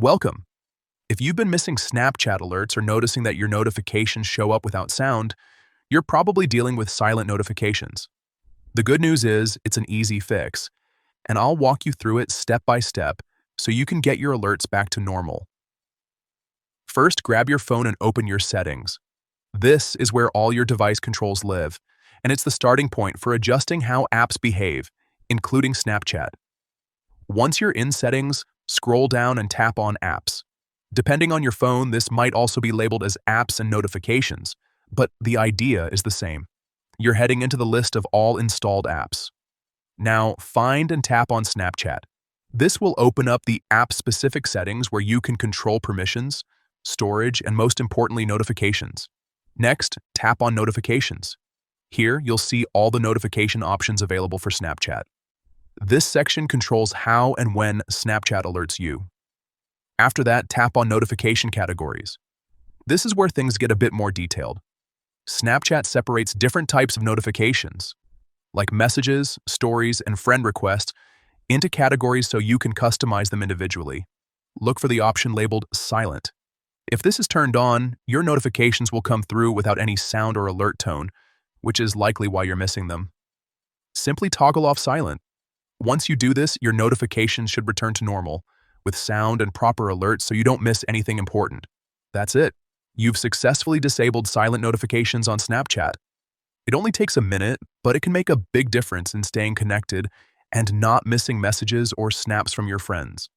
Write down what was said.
Welcome. If you've been missing Snapchat alerts or noticing that your notifications show up without sound, you're probably dealing with silent notifications. The good news is it's an easy fix, and I'll walk you through it step by step so you can get your alerts back to normal. First, grab your phone and open your settings. This is where all your device controls live, and it's the starting point for adjusting how apps behave, including Snapchat. Once you're in settings, scroll down and tap on Apps. Depending on your phone, this might also be labeled as Apps and Notifications, but the idea is the same. You're heading into the list of all installed apps. Now, find and tap on Snapchat. This will open up the app-specific settings where you can control permissions, storage, and most importantly, notifications. Next, tap on Notifications. Here, you'll see all the notification options available for Snapchat. This section controls how and when Snapchat alerts you. After that, tap on Notification Categories. This is where things get a bit more detailed. Snapchat separates different types of notifications, like messages, stories, and friend requests, into categories so you can customize them individually. Look for the option labeled Silent. If this is turned on, your notifications will come through without any sound or alert tone, which is likely why you're missing them. Simply toggle off Silent. Once you do this, your notifications should return to normal, with sound and proper alerts so you don't miss anything important. That's it. You've successfully disabled silent notifications on Snapchat. It only takes a minute, but it can make a big difference in staying connected and not missing messages or snaps from your friends.